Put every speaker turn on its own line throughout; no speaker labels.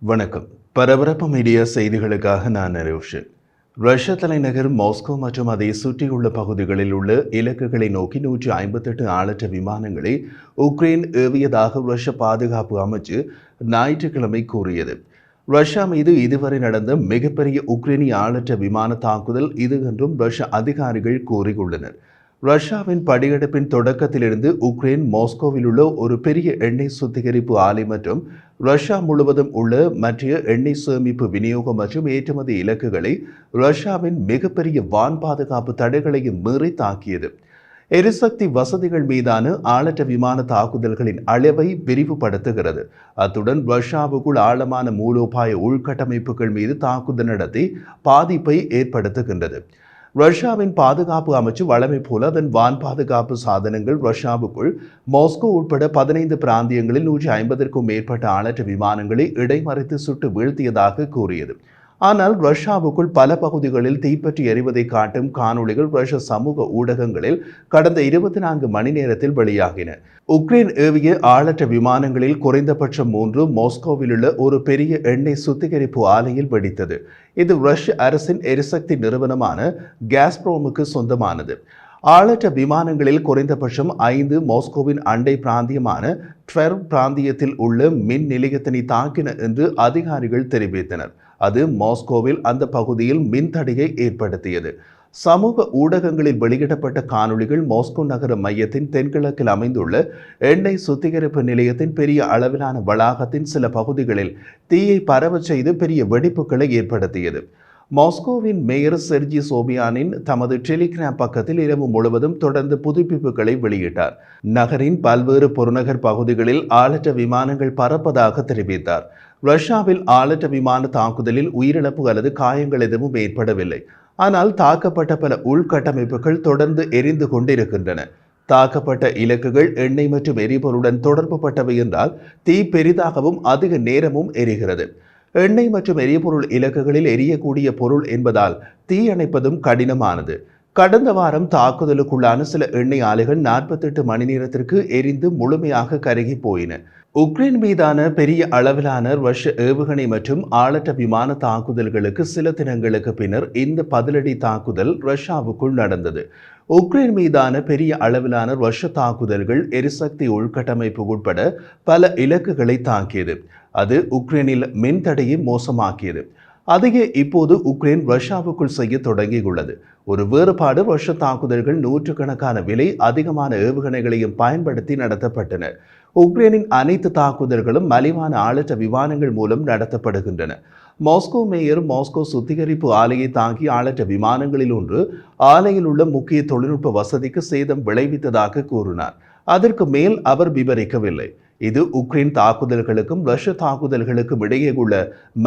வணக்கம். பரபரப்பு மீடியா செய்திகளுக்காக நான் நரேஷன். ரஷ்ய தலைநகர் மாஸ்கோ மற்றும் அதை சுற்றியுள்ள பகுதிகளில் உள்ள இலக்குகளை நோக்கி 158 ஆளற்ற விமானங்களை உக்ரைன் ஏவியதாக ரஷ்ய பாதுகாப்பு அமைச்சு ஞாயிற்றுக்கிழமை கூறியது. ரஷ்யா மீது இதுவரை நடந்த மிகப்பெரிய உக்ரைனிய ஆளற்ற விமான தாக்குதல் இது என்றும் ரஷ்ய அதிகாரிகள் கூறியுள்ளனர். ரஷ்யாவின் படையெடுப்பின் தொடக்கத்திலிருந்து உக்ரைன் மாஸ்கோவில் உள்ள ஒரு பெரிய எண்ணெய் சுத்திகரிப்பு ஆலை மற்றும் ரஷ்யா முழுவதும் உள்ள மற்ற எண்ணெய் சேமிப்பு விநியோகம் மற்றும் ஏற்றுமதி இலக்குகளை ரஷ்யாவின் மிகப்பெரிய வான் பாதுகாப்பு தடைகளையும் மீறி தாக்கியது. எரிசக்தி வசதிகள் மீதான ஆளற்ற விமான தாக்குதல்களின் அளவை விரிவுபடுத்துகிறது. அத்துடன் ரஷ்யாவுக்குள் ஆழமான மூலோபாய உள்கட்டமைப்புகள் மீது தாக்குதல் நடத்தி பாதிப்பை ஏற்படுத்துகின்றது. ரஷ்யாவின் பாதுகாப்பு அமைச்சு வழமை போல அதன் வான் பாதுகாப்பு சாதனங்கள் ரஷ்யாவுக்குள் மாஸ்கோ உட்பட 15 பிராந்தியங்களில் 150க்கும் மேற்பட்ட ஆளற்ற விமானங்களை இடைமறித்து சுட்டு வீழ்த்தியதாக கூறியது. ஆனால் ரஷ்யாவுக்குள் பல பகுதிகளில் தீப்பற்றி எறிவதை காட்டும் காணொளிகள் ரஷ்ய சமூக ஊடகங்களில் கடந்த 24 மணி நேரத்தில் வெளியாகின. உக்ரைன் ஏவிய ஆளற்ற விமானங்களில் குறைந்தபட்சம் 3 மாஸ்கோவில் உள்ள ஒரு பெரிய எண்ணெய் சுத்திகரிப்பு ஆலையில் வெடித்தது. இது ரஷ்ய அரசின் எரிசக்தி நிறுவனமான காஸ்ப்ரோமுக்கு சொந்தமானது. ஆளற்ற விமானங்களில் குறைந்தபட்சம் 5 மாஸ்கோவின் அண்டை பிராந்தியமான ட்வெர்வ் பிராந்தியத்தில் உள்ள மின் நிலையத்தினை தாக்கின என்று அதிகாரிகள் தெரிவித்தனர். அது மாஸ்கோவில் அந்த பகுதியில் மின்தடையை ஏற்படுத்தியது. சமூக ஊடகங்களில் வெளியிடப்பட்ட காணொளிகள் மாஸ்கோ நகர மையத்தின் தென்கிழக்கில் அமைந்துள்ள எண்ணெய் சுத்திகரிப்பு நிலையத்தின் பெரிய அளவிலான வளாகத்தின் சில பகுதிகளில் தீயை பரவச் செய்து பெரிய வெடிப்புகளை ஏற்படுத்தியது. மாஸ்கோவின் மேயர் செர்ஜி சோபியானின் தமது டெலிகிராம் பக்கத்தில் இரவு முழுவதும் தொடர்ந்து புதுப்பிப்புகளை வெளியிட்டார். நகரின் பல்வேறு புறநகர் பகுதிகளில் ஆளற்ற விமானங்கள் பறப்பதாக தெரிவித்தார். ரஷ்யாவில் ஆளற்ற விமான தாக்குதலில் உயிரிழப்பு அல்லது காயங்கள் எதுவும் ஏற்படவில்லை. ஆனால் தாக்கப்பட்ட பல உள்கட்டமைப்புகள் தொடர்ந்து எரிந்து கொண்டிருக்கின்றன. தாக்கப்பட்ட இலக்குகள் எண்ணெய் மற்றும் எரிபொருளுடன் தொடர்பு பட்டவை என்றால் தீ பெரிதாகவும் அதிக நேரமும் எரிகிறது. எண்ணெய் மற்றும் எரிபொருள் இலக்குகளில் எரியக்கூடிய பொருள் என்பதால் தீ அணைப்பதும் கடினமானது. கடந்த வாரம் தாக்குதலுக்குள்ளான சில எண்ணெய் ஆலைகள் 48 மணி நேரத்திற்கு எரிந்து முழுமையாக கருகி போயின. உக்ரைன் மீதான பெரிய அளவிலான ரஷ்ய ஏவுகணை மற்றும் ஆளற்ற விமான தாக்குதல்களுக்கு சில தினங்களுக்கு பின்னர் இந்த பதிலடி தாக்குதல் ரஷ்யாவுக்குள் நடந்தது. உக்ரைன் மீதான பெரிய அளவிலான ரஷ்ய தாக்குதல்கள் எரிசக்தி உள்கட்டமைப்பு உட்பட பல இலக்குகளை தாக்கியது. அது உக்ரைனில் மின்தடையை மோசமாக்கியது. அதையே இப்போது உக்ரைன் ரஷ்யாவுக்குள் செய்ய தொடங்கியுள்ளது. ஒரு வேறுபாடு, ரஷ்ய தாக்குதல்கள் நூற்றுக்கணக்கான விலை அதிகமான ஏவுகணைகளையும் பயன்படுத்தி நடத்தப்பட்டன. உக்ரைனின் அனைத்து தாக்குதல்களும் மலிவான ஆளற்ற விமானங்கள் மூலம் நடத்தப்படுகின்றன. மாஸ்கோ மேயர் மாஸ்கோ சுத்திகரிப்பு ஆலையை தாக்கி ஆளற்ற விமானங்களில் ஒன்று ஆலையில் உள்ள முக்கிய தொழில்நுட்ப வசதிக்கு சேதம் விளைவித்ததாக கூறினார். அதற்கு மேல் அவர் விவரிக்கவில்லை. இது உக்ரைன் தாக்குதல்களுக்கும் ரஷ்ய தாக்குதல்களுக்கும் இடையே உள்ள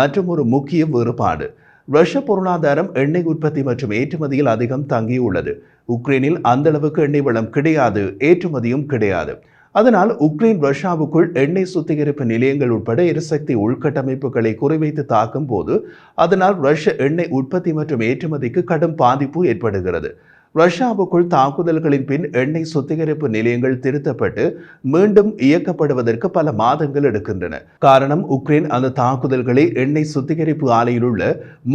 மற்றொரு முக்கிய வேறுபாடு. ரஷ்ய பொருளாதாரம் எண்ணெய் உற்பத்தி மற்றும் ஏற்றுமதியில் அதிகம் தங்கியுள்ளது. உக்ரைனில் அந்த அளவுக்கு எண்ணெய் வளம் கிடையாது, ஏற்றுமதியும் கிடையாது. அதனால் உக்ரைன் ரஷ்யாவுக்குள் எண்ணெய் சுத்திகரிப்பு நிலையங்கள் உட்பட எரிசக்தி உள்கட்டமைப்புகளை குறிவைத்து தாக்கும் போது அதனால் ரஷ்ய எண்ணெய் உற்பத்தி மற்றும் ஏற்றுமதிக்கு கடும் பாதிப்பு ஏற்படுகிறது. ரஷ்யாவுக்குள் தாக்குதல்களின் பின் எண்ணெய் சுத்திகரிப்பு நிலையங்கள் திருத்தப்பட்டு மீண்டும் இயக்கப்படுவதற்கு பல மாதங்கள் எடுக்கின்றன. காரணம், உக்ரைன் அந்த தாக்குதல்களை எண்ணெய் சுத்திகரிப்பு ஆலையில் உள்ள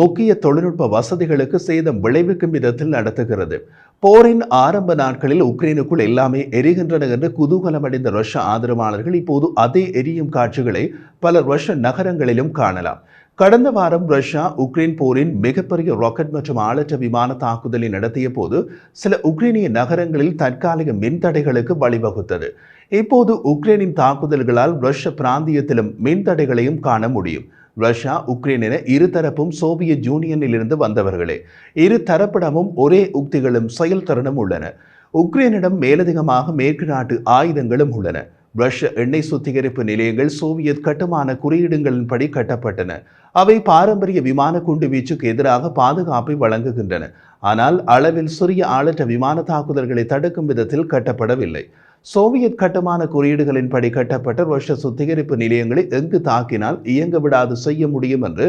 முக்கிய தொழில்நுட்ப வசதிகளுக்கு சேதம் விளைவிக்கும் விதத்தில் நடத்துகிறது. போரின் ஆரம்ப நாட்களில் உக்ரைனுக்குள் எல்லாமே எரிகின்றன என்று குதூகலமடைந்த ரஷ்ய ஆதரவாளர்கள் இப்போது அதே எரியும் காட்சிகளை பல ரஷ்ய நகரங்களிலும் காணலாம். கடந்த வாரம் ரஷ்யா உக்ரைன் போரின் மிகப்பெரிய ராக்கெட் மற்றும் ஆளற்ற விமான தாக்குதலை நடத்திய போது சில உக்ரைனிய நகரங்களில் தற்காலிக மின்தடைகளுக்கு வழிவகுத்தது. இப்போது உக்ரைனின் தாக்குதல்களால் ரஷ்ய பிராந்தியத்திலும் மின்தடைகளையும் காண முடியும். ரஷ்யா, உக்ரைன் என இருதரப்பும் சோவியத் யூனியனில் இருந்து வந்தவர்களே. இரு தரப்பிடமும் ஒரே உக்திகளும் செயல்திறனும் உள்ளன. உக்ரைனிடம் மேலதிகமாக மேற்கு நாட்டு ஆயுதங்களும் உள்ளன. ரஷ்ய எண்ணெய் சுத்திகரிப்பு நிலையங்கள் சோவியத் கட்டுமான குறியீடுகளின்படி கட்டப்பட்டன. அவை பாரம்பரிய விமான குண்டு வீச்சுக்கு எதிராக பாதுகாப்பை வழங்குகின்றன. ஆனால் அளவில் சிறிய ஆளற்ற விமான தாக்குதல்களை தடுக்கும் விதத்தில் கட்டப்படவில்லை. சோவியத் கட்டுமான குறியீடுகளின்படி கட்டப்பட்ட ரஷ்ய சுத்திகரிப்பு நிலையங்களை எங்கு தாக்கினால் இயங்க விடாது செய்ய முடியும் என்று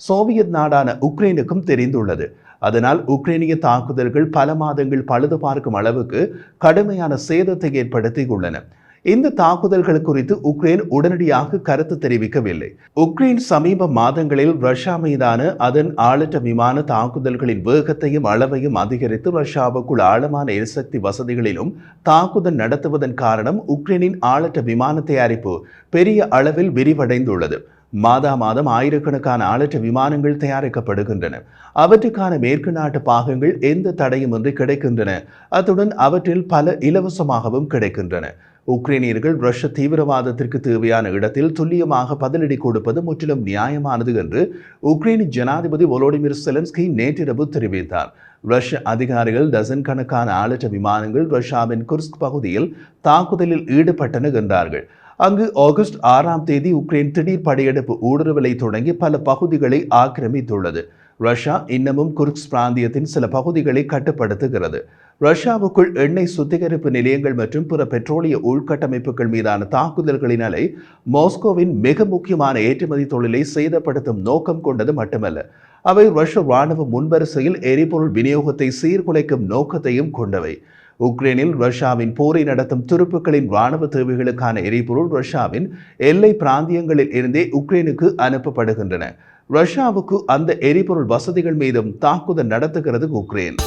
சோவியத் நாடான உக்ரைனுக்கும் தெரிந்துள்ளது. அதனால் உக்ரைனிய தாக்குதல்கள் பல மாதங்கள் பழுது பார்க்கும் அளவுக்கு கடுமையான சேதத்தை ஏற்படுத்தியுள்ளன. இந்த தாக்குதல்கள் குறித்து உக்ரைன் உடனடியாக கருத்து தெரிவிக்கவில்லை. உக்ரைன் சமீப மாதங்களில் ரஷ்யா மீதான அதன் ஆளற்ற விமான தாக்குதல்களின் வேகத்தையும் அளவையும் அதிகரித்து ரஷ்யாவுக்குள் ஆழமான எரிசக்தி வசதிகளிலும் தாக்குதல் நடத்துவதன் காரணம் உக்ரைனின் ஆளற்ற விமான தயாரிப்பு பெரிய அளவில் விரிவடைந்துள்ளது. மாதம் ஆயிரக்கணக்கான ஆளற்ற விமானங்கள் தயாரிக்கப்படுகின்றன. அவற்றுக்கான மேற்கு நாட்டு பாகங்கள் எந்த தடையுமின்றி கிடைக்கின்றன. அத்துடன் அவற்றில் பல இலவசமாகவும் கிடைக்கின்றன. உக்ரைனியர்கள் ரஷ்ய தீவிரவாதத்திற்கு தேவையான இடத்தில் துல்லியமாக பதிலடி கொடுப்பது முற்றிலும் நியாயமானது என்று உக்ரைனின் ஜனாதிபதி வோலோடிமிர் செலன்ஸ்கி நேற்றிரவு தெரிவித்தார். ரஷ்ய அதிகாரிகள் டசன் கணக்கான ஆளற்ற விமானங்கள் ரஷ்யாவின் குர்ஸ்க் பகுதியில் தாக்குதலில் ஈடுபட்டன என்றார்கள். அங்கு ஆகஸ்ட் 6ஆம் தேதி உக்ரைன் திடீர் படையெடுப்பு ஊடுருவலை தொடங்கி பல பகுதிகளை ஆக்கிரமித்துள்ளது. ரஷ்யா இன்னமும் குர்ஸ்க் பிராந்தியத்தின் சில பகுதிகளை கட்டுப்படுத்துகிறது. ரஷ்யாவுக்குள் எண்ணெய் சுத்திகரிப்பு நிலையங்கள் மற்றும் பிற பெட்ரோலிய உள்கட்டமைப்புகள் மீதான தாக்குதல்களின் அலை மாஸ்கோவின் மிக முக்கியமான ஏற்றுமதி தொழிலை சேதப்படுத்தும் நோக்கம் கொண்டது மட்டுமல்ல, அவை ரஷ்ய ராணுவ முன்வரிசையில் எரிபொருள் விநியோகத்தை சீர்குலைக்கும் நோக்கத்தையும் கொண்டவை. உக்ரைனில் ரஷ்யாவின் போரை நடத்தும் துருப்புக்களின் ராணுவ தேவைகளுக்கான எரிபொருள் ரஷ்யாவின் எல்லை பிராந்தியங்களில் இருந்தே உக்ரைனுக்கு அனுப்பப்படுகின்றன. ரஷ்யாவுக்கு அந்த எரிபொருள் வசதிகள் மீதும் தாக்குதல் நடத்துகிறது உக்ரைன்.